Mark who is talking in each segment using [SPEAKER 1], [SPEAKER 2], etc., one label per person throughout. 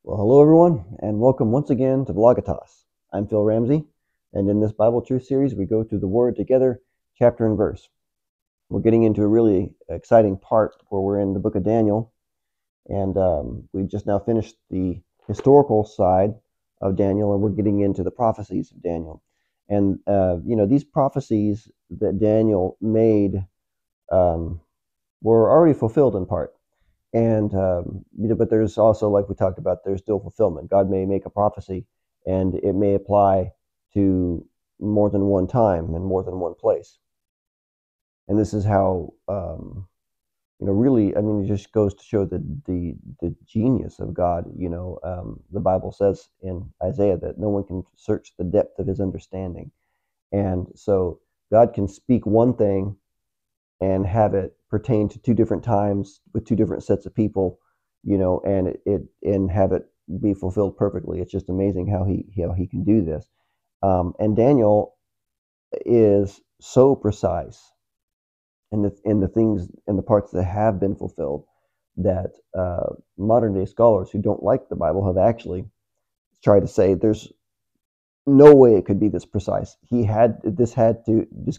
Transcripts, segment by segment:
[SPEAKER 1] Well, hello everyone, and welcome once again to Vlogitas. I'm Phil Ramsey, and in this Bible Truth series, we go through the Word together, chapter and verse. We're getting into a really exciting part where we're in the book of Daniel, and we just now finished the historical side of Daniel, and we're getting into the prophecies of Daniel. And these prophecies that Daniel made were already fulfilled in part. And but there's also, like we talked about, there's still fulfillment. God may make a prophecy, and it may apply to more than one time and more than one place. And this is how, really, I mean, it just goes to show the genius of God. The Bible says in Isaiah that no one can search the depth of His understanding, and so God can speak one thing and have it pertain to two different times with two different sets of people, and have it be fulfilled perfectly. It's just amazing how he can do this. And Daniel is so precise in the things and the parts that have been fulfilled that modern day scholars who don't like the Bible have actually tried to say there's no way it could be this precise. This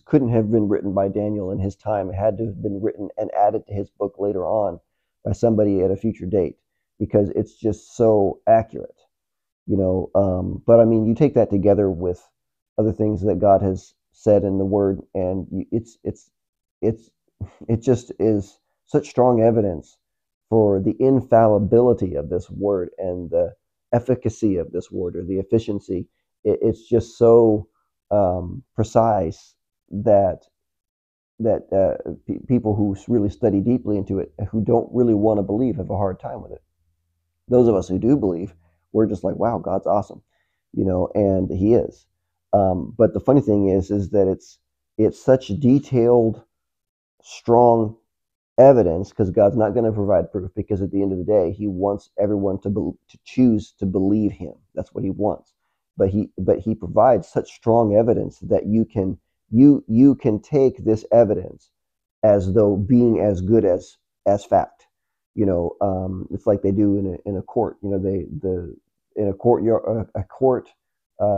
[SPEAKER 1] couldn't have been written by Daniel in his time. It had to have been written and added to his book later on by somebody at a future date, because it's just so accurate. But I mean, you take that together with other things that God has said in the Word, and it just is such strong evidence for the infallibility of this Word and the efficacy of this Word, or the efficiency. It's just so precise that people who really study deeply into it, who don't really want to believe, have a hard time with it. Those of us who do believe, we're just like, wow, God's awesome, and He is. But the funny thing is that it's such detailed, strong evidence, because God's not going to provide proof, because at the end of the day, He wants everyone to choose to believe Him. That's what He wants. But he provides such strong evidence that you can take this evidence as though being as good as fact. It's like they do in a court. In a court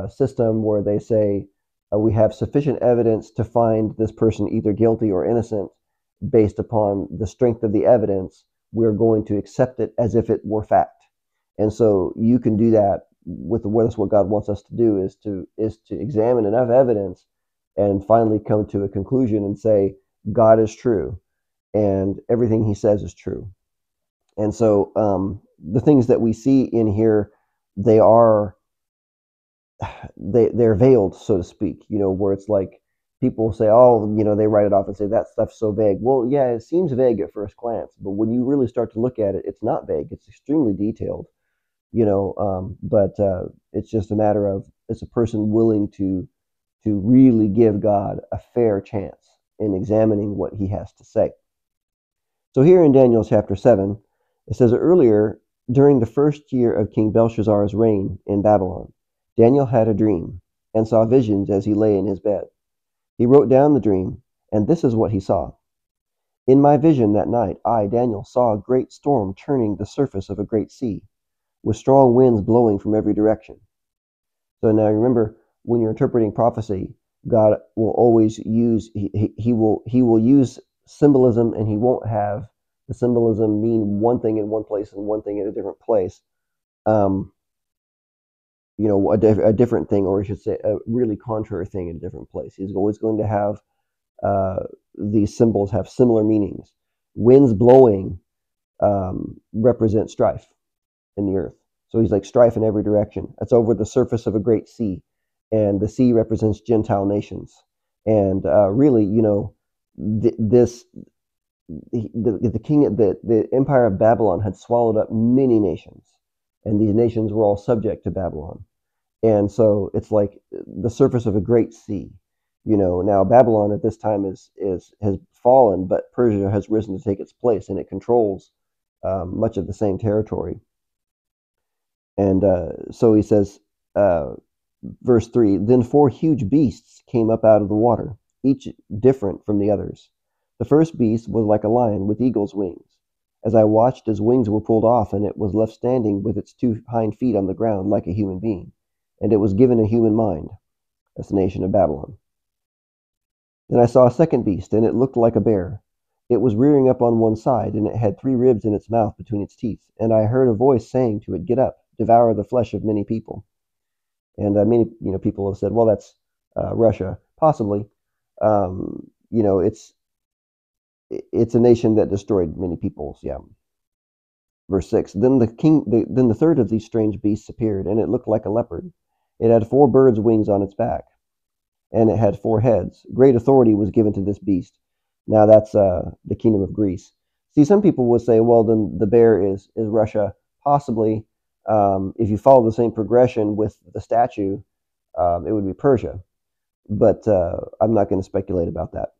[SPEAKER 1] system where they say we have sufficient evidence to find this person either guilty or innocent based upon the strength of the evidence. We're going to accept it as if it were fact. And so you can do that that's what God wants us to do, is to examine enough evidence and finally come to a conclusion and say God is true and everything He says is true. And so the things that we see in here, they're veiled, so to speak, where it's like people say, oh, they write it off and say that stuff's so vague. Well, yeah, it seems vague at first glance, but when you really start to look at it, it's not vague. It's extremely detailed. But it's just a matter of, is a person willing to really give God a fair chance in examining what He has to say. So here in Daniel chapter 7, it says, earlier, during the first year of King Belshazzar's reign in Babylon, Daniel had a dream and saw visions as he lay in his bed. He wrote down the dream, and this is what he saw. In my vision that night, I, Daniel, saw a great storm churning the surface of a great sea, with strong winds blowing from every direction. So now remember, when you're interpreting prophecy, God will always use he will use symbolism, and He won't have the symbolism mean one thing in one place and one thing in a different place. A different thing, or I should say, a really contrary thing in a different place. He's always going to have these symbols have similar meanings. Winds blowing represent strife in the earth. So He's like strife in every direction. It's over the surface of a great sea, and the sea represents Gentile nations. And really, the empire of Babylon had swallowed up many nations, and these nations were all subject to Babylon. And so it's like the surface of a great sea. Now Babylon at this time has fallen, but Persia has risen to take its place, and it controls much of the same territory. And so he says, verse 3, then 4 huge beasts came up out of the water, each different from the others. The first beast was like a lion with eagle's wings, as I watched, its wings were pulled off, and it was left standing with its 2 hind feet on the ground like a human being, and it was given a human mind. That's the nation of Babylon. Then I saw a second beast, and it looked like a bear. It was rearing up on one side, and it had 3 ribs in its mouth between its teeth. And I heard a voice saying to it, "Get up, devour the flesh of many people." And many people have said, well, that's Russia, possibly. It's a nation that destroyed many peoples. Yeah. Verse 6. Then the third of these strange beasts appeared, and it looked like a leopard. It had 4 birds' wings on its back, and it had 4 heads. Great authority was given to this beast. Now that's the kingdom of Greece. See, some people would say, well, then the bear is Russia. Possibly, if you follow the same progression with the statue, it would be Persia. But I'm not going to speculate about that.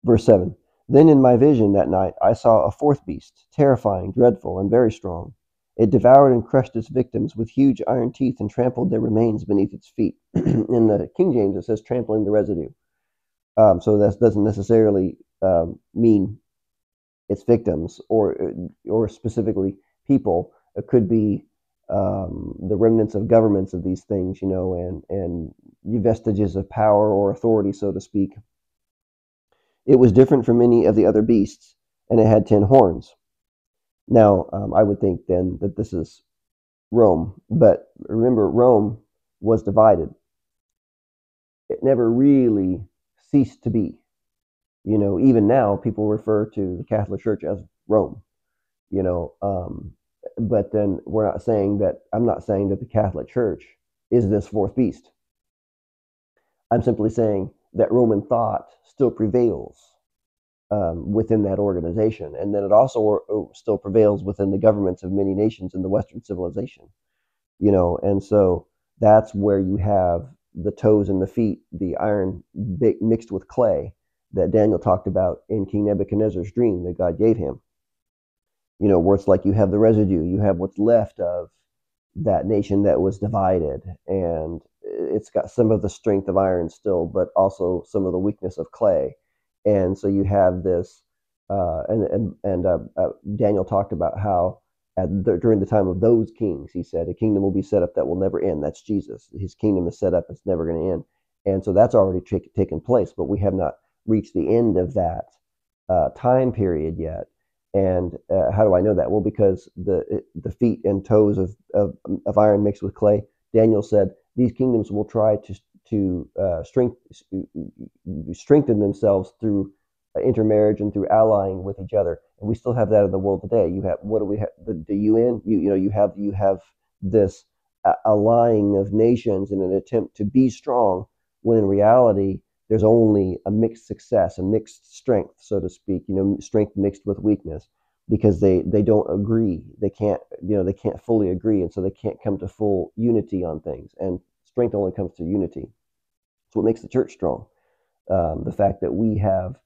[SPEAKER 1] Verse 7. Then in my vision that night I saw a 4th beast, terrifying, dreadful, and very strong. It devoured and crushed its victims with huge iron teeth and trampled their remains beneath its feet. In the King James, it says trampling the residue. So that doesn't necessarily mean its victims or specifically people. It could be the remnants of governments of these things, and vestiges of power or authority, so to speak. It was different from any of the other beasts, and it had 10 horns. Now, I would think then that this is Rome, but remember, Rome was divided. It never really ceased to be. Even now, people refer to the Catholic Church as Rome. But then I'm not saying that the Catholic Church is this 4th beast. I'm simply saying that Roman thought still prevails within that organization, and then it also still prevails within the governments of many nations in the Western civilization. And so that's where you have the toes and the feet, the iron mixed with clay that Daniel talked about in King Nebuchadnezzar's dream that God gave him. Where it's like you have the residue, you have what's left of that nation that was divided, and it's got some of the strength of iron still, but also some of the weakness of clay. And so you have this, Daniel talked about how during the time of those kings, he said, a kingdom will be set up that will never end. That's Jesus. His kingdom is set up, it's never going to end. And so that's already taken place, but we have not reached the end of that time period yet. And how do I know that? Well, because the feet and toes of iron mixed with clay, Daniel said, these kingdoms will try to strengthen themselves through intermarriage and through allying with each other. And we still have that in the world today. You have, what do we have? The UN. You have this allying of nations in an attempt to be strong, when in reality there's only a mixed success, a mixed strength, so to speak. Strength mixed with weakness, because they don't agree. They can't fully agree, and so they can't come to full unity on things. And strength only comes through unity. It's what makes the church strong. The fact that we have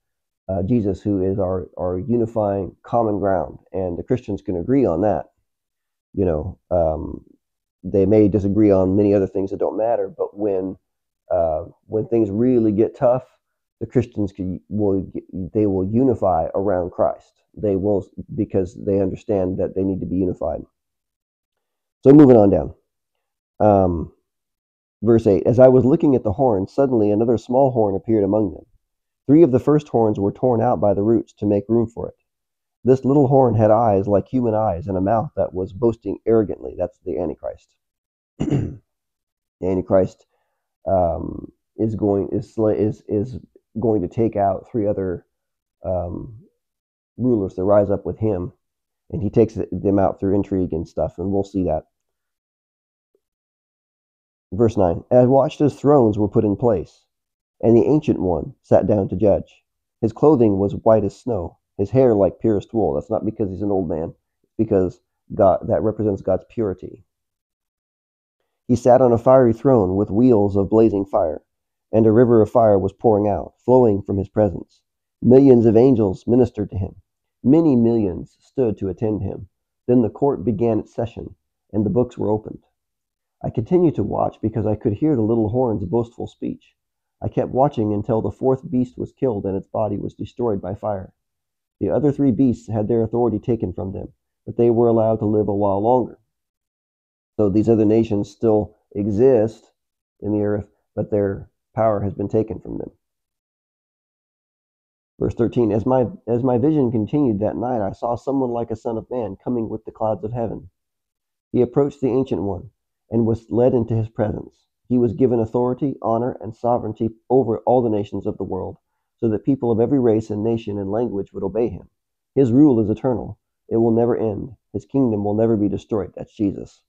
[SPEAKER 1] Jesus, who is our unifying common ground, and the Christians can agree on that. They may disagree on many other things that don't matter, but when things really get tough, the Christians will unify around Christ. They will, because they understand that they need to be unified. So moving on down. Verse 8, as I was looking at the horns, suddenly another small horn appeared among them. 3 of the first horns were torn out by the roots to make room for it. This little horn had eyes like human eyes and a mouth that was boasting arrogantly. That's the Antichrist. The Antichrist is going to take out 3 other rulers to rise up with him, and he takes them out through intrigue and stuff, and we'll see that. Verse 9, I watched as thrones were put in place, and the Ancient One sat down to judge. His clothing was white as snow, his hair like purest wool. That's not because he's an old man, it's because that represents God's purity. He sat on a fiery throne with wheels of blazing fire, and a river of fire was pouring out, flowing from his presence. Millions of angels ministered to him. Many millions stood to attend him. Then the court began its session, and the books were opened. I continued to watch because I could hear the little horn's boastful speech. I kept watching until the 4th beast was killed and its body was destroyed by fire. The other three beasts had their authority taken from them, but they were allowed to live a while longer. So these other nations still exist in the earth, but their power has been taken from them. Verse 13, as my vision continued that night, I saw someone like a son of man coming with the clouds of heaven. He approached the Ancient One and was led into his presence. He was given authority, honor, and sovereignty over all the nations of the world, so that people of every race and nation and language would obey him. His rule is eternal. It will never end. His kingdom will never be destroyed. That's Jesus.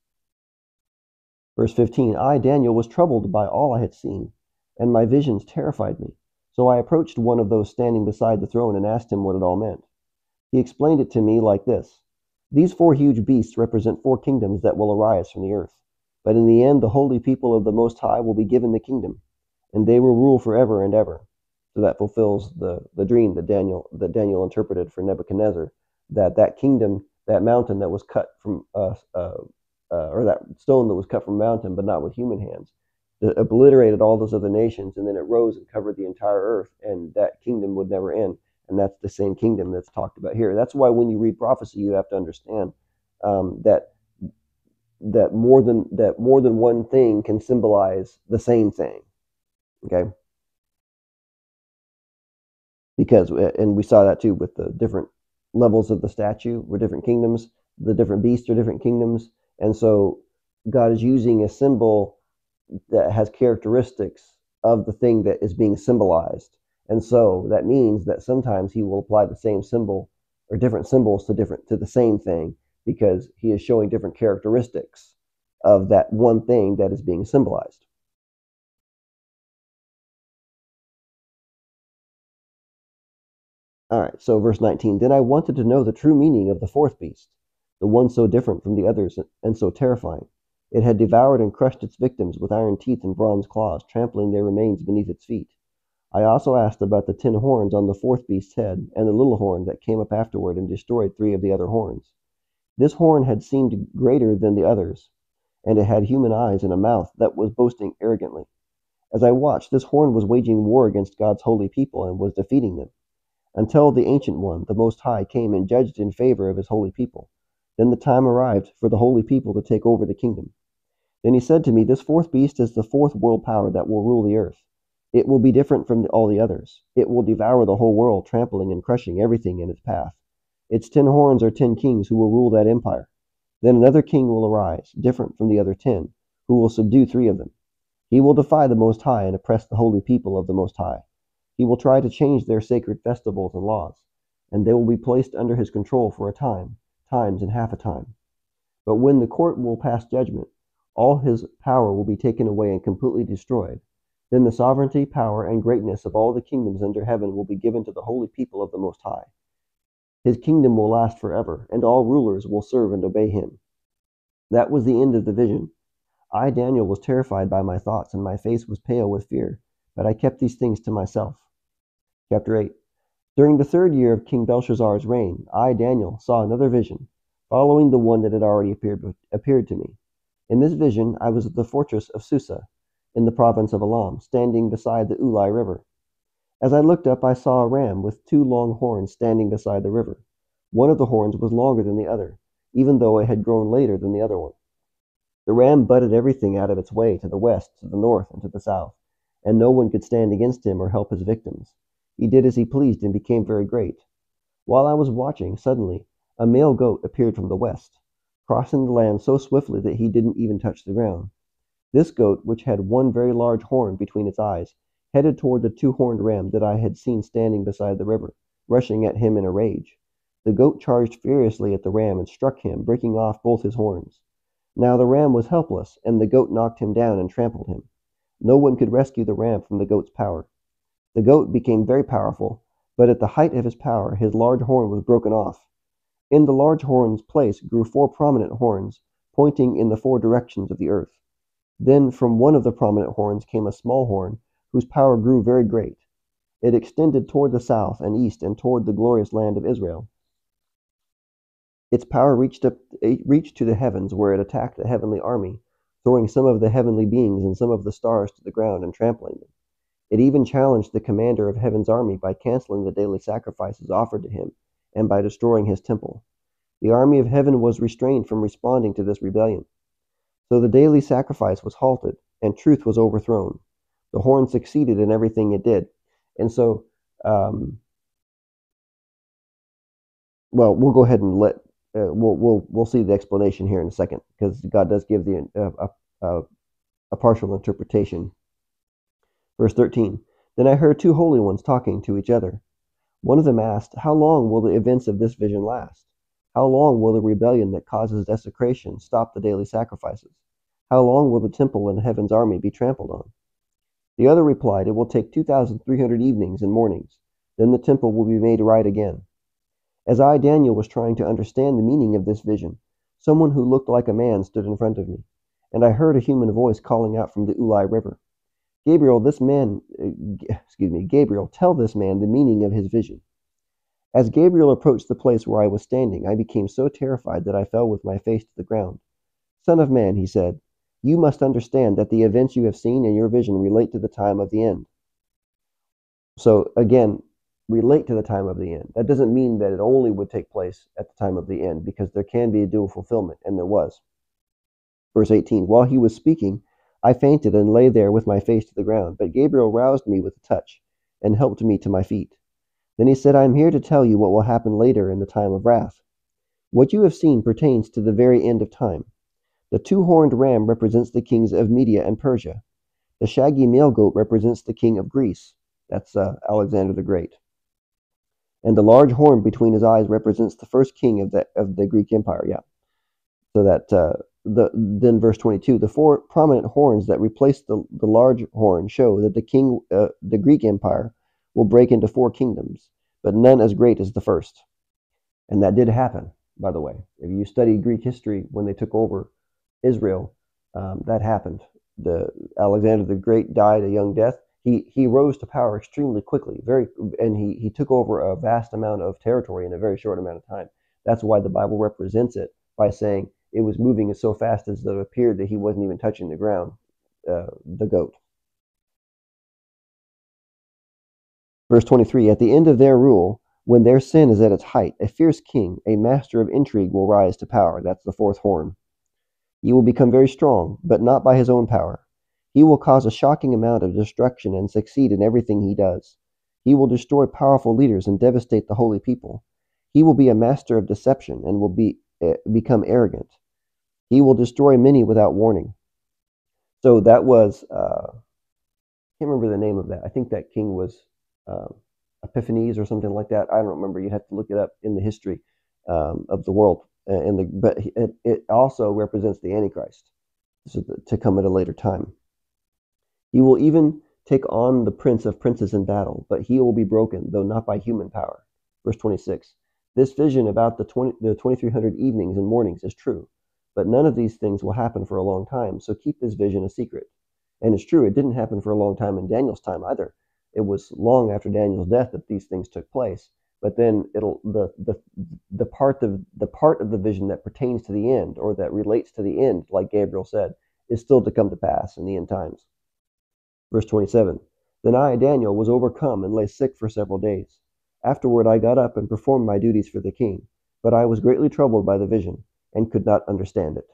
[SPEAKER 1] Verse 15, I, Daniel, was troubled by all I had seen, and my visions terrified me. So I approached one of those standing beside the throne and asked him what it all meant. He explained it to me like this. These four huge beasts represent four kingdoms that will arise from the earth. But in the end, the holy people of the Most High will be given the kingdom, and they will rule forever and ever. So that fulfills the dream that Daniel interpreted for Nebuchadnezzar, that kingdom, that mountain that was cut from or that stone that was cut from a mountain, but not with human hands, that obliterated all those other nations, and then it rose and covered the entire earth, and that kingdom would never end. And that's the same kingdom that's talked about here. That's why when you read prophecy, you have to understand that more than one thing can symbolize the same thing. Okay. Because, and we saw that too with the different levels of the statue were different kingdoms, the different beasts are different kingdoms. And so God is using a symbol that has characteristics of the thing that is being symbolized. And so that means that sometimes he will apply the same symbol or different symbols to the same thing, because he is showing different characteristics of that one thing that is being symbolized. All right, so verse 19, then I wanted to know the true meaning of the fourth beast, the one so different from the others and so terrifying. It had devoured and crushed its victims with iron teeth and bronze claws, trampling their remains beneath its feet. I also asked about the 10 horns on the fourth beast's head and the little horn that came up afterward and destroyed 3 of the other horns. This horn had seemed greater than the others, and it had human eyes and a mouth that was boasting arrogantly. As I watched, this horn was waging war against God's holy people and was defeating them, until the Ancient One, the Most High, came and judged in favor of his holy people. Then the time arrived for the holy people to take over the kingdom. Then he said to me, this fourth beast is the fourth world power that will rule the earth. It will be different from all the others. It will devour the whole world, trampling and crushing everything in its path. Its 10 horns are 10 kings who will rule that empire. Then another king will arise, different from the other 10, who will subdue 3 of them. He will defy the Most High and oppress the holy people of the Most High. He will try to change their sacred festivals and laws, and they will be placed under his control for a time, times and half a time. But when the court will pass judgment, all his power will be taken away and completely destroyed. Then the sovereignty, power, and greatness of all the kingdoms under heaven will be given to the holy people of the Most High. His kingdom will last forever, and all rulers will serve and obey him. That was the end of the vision. I, Daniel, was terrified by my thoughts, and my face was pale with fear, but I kept these things to myself. Chapter 8. During the 3rd year of King Belshazzar's reign, I, Daniel, saw another vision, following the one that had already appeared to me. In this vision, I was at the fortress of Susa, in the province of Elam, standing beside the Ulai River. As I looked up, I saw a ram with 2 long horns standing beside the river. One of the horns was longer than the other, even though it had grown later than the other one. The ram butted everything out of its way to the west, to the north, and to the south, and no one could stand against him or help his victims. He did as he pleased and became very great. While I was watching, suddenly, a male goat appeared from the west, crossing the land so swiftly that he didn't even touch the ground. This goat, which had one very large horn between its eyes, headed toward the 2-horned ram that I had seen standing beside the river, rushing at him in a rage. The goat charged furiously at the ram and struck him, breaking off both his horns. Now the ram was helpless, and the goat knocked him down and trampled him. No one could rescue the ram from the goat's power. The goat became very powerful, but at the height of his power, his large horn was broken off. In the large horn's place grew 4 prominent horns, pointing in the 4 directions of the earth. Then from one of the prominent horns came a small horn, whose power grew very great. It extended toward the south and east and toward the glorious land of Israel. Its power reached to the heavens, where it attacked the heavenly army, throwing some of the heavenly beings and some of the stars to the ground and trampling them. It even challenged the commander of heaven's army by canceling the daily sacrifices offered to him and by destroying his temple. The army of heaven was restrained from responding to this rebellion. So the daily sacrifice was halted, and truth was overthrown. The horn succeeded in everything it did. And so, well, we'll go ahead and we'll see the explanation here in a second, because God does give a partial interpretation. Verse 13. Then I heard two holy ones talking to each other. One of them asked, "How long will the events of this vision last? How long will the rebellion that causes desecration stop the daily sacrifices? How long will the temple and heaven's army be trampled on?" The other replied, "It will take 2,300 evenings and mornings. Then the temple will be made right again." As I, Daniel, was trying to understand the meaning of this vision, someone who looked like a man stood in front of me, and I heard a human voice calling out from the Ulai River, Gabriel, tell this man the meaning of his vision." As Gabriel approached the place where I was standing, I became so terrified that I fell with my face to the ground. "Son of man," he said, "you must understand that the events you have seen in your vision relate to the time of the end." So again, relate to the time of the end. That doesn't mean that it only would take place at the time of the end, because there can be a dual fulfillment, and there was. Verse 18, while he was speaking, I fainted and lay there with my face to the ground, but Gabriel roused me with a touch and helped me to my feet. Then he said, "I am here to tell you what will happen later in the time of wrath. What you have seen pertains to the very end of time. The two-horned ram represents the kings of Media and Persia. The shaggy male goat represents the king of Greece. That's Alexander the Great. And the large horn between his eyes represents the first king of the Greek Empire." Yeah. So that then verse 22, the four prominent horns that replace the large horn show that the Greek Empire will break into four kingdoms, but none as great as the first. And that did happen, by the way. If you study Greek history, when they took over Israel, that happened. Alexander the Great died a young death. He rose to power extremely quickly, and he took over a vast amount of territory in a very short amount of time. That's why the Bible represents it by saying it was moving so fast as though it appeared that he wasn't even touching the ground, the goat. Verse 23, at the end of their rule, when their sin is at its height, a fierce king, a master of intrigue, will rise to power. That's the fourth horn. He will become very strong, but not by his own power. He will cause a shocking amount of destruction and succeed in everything he does. He will destroy powerful leaders and devastate the holy people. He will be a master of deception and will become arrogant. He will destroy many without warning. So that was, I can't remember the name of that. I think that king was Epiphanes or something like that. I don't remember. You'd have to look it up in the history of the world. But it also represents the Antichrist, so to come at a later time. He will even take on the prince of princes in battle, but he will be broken, though not by human power. Verse 26. This vision about the 2,300 evenings and mornings is true, but none of these things will happen for a long time, so keep this vision a secret. And it's true, it didn't happen for a long time in Daniel's time either. It was long after Daniel's death that these things took place. But then the part of the vision that pertains to the end, or that relates to the end, like Gabriel said, is still to come to pass in the end times. Verse 27. Then I, Daniel, was overcome and lay sick for several days. Afterward I got up and performed my duties for the king, but I was greatly troubled by the vision and could not understand it.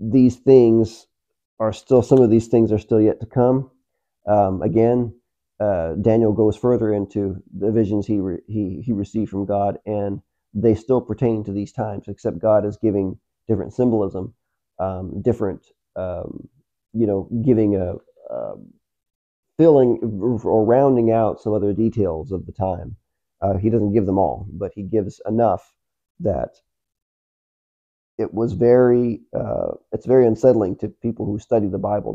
[SPEAKER 1] These things are still, some of these things are still yet to come. Again, Daniel goes further into the visions he received from God, and they still pertain to these times, except God is giving different symbolism, giving a filling or rounding out some other details of the time. He doesn't give them all, but he gives enough that it was it's very unsettling to people who study the Bible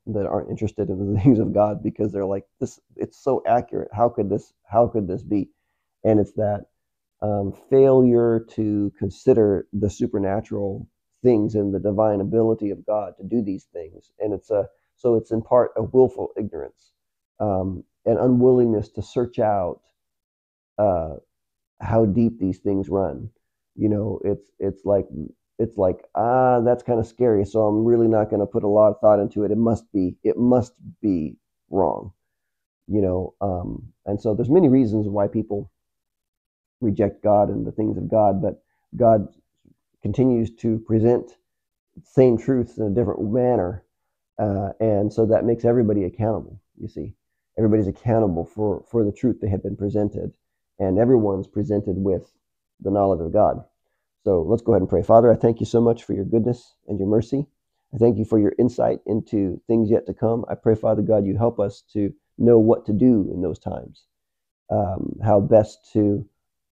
[SPEAKER 1] that aren't interested in the things of God, because they're like, this, it's so accurate. How could this be? And it's that failure to consider the supernatural things and the divine ability of God to do these things. And so it's in part a willful ignorance, and unwillingness to search out how deep these things run. It's like, that's kind of scary, so I'm really not going to put a lot of thought into it. It must be wrong. And so there's many reasons why people reject God and the things of God, but God continues to present same truths in a different manner, and so that makes everybody accountable. You see, everybody's accountable for the truth they have been presented, and everyone's presented with the knowledge of God. So let's go ahead and pray. Father, I thank you so much for your goodness and your mercy. I thank you for your insight into things yet to come. I pray, Father God, you help us to know what to do in those times, how best to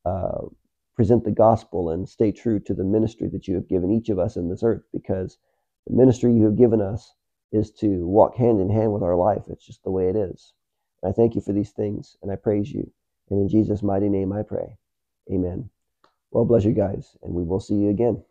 [SPEAKER 1] uh, present the gospel and stay true to the ministry that you have given each of us in this earth, because the ministry you have given us is to walk hand in hand with our life. It's just the way it is. And I thank you for these things, and I praise you. And in Jesus' mighty name I pray. Amen. Well, bless you guys, and we will see you again.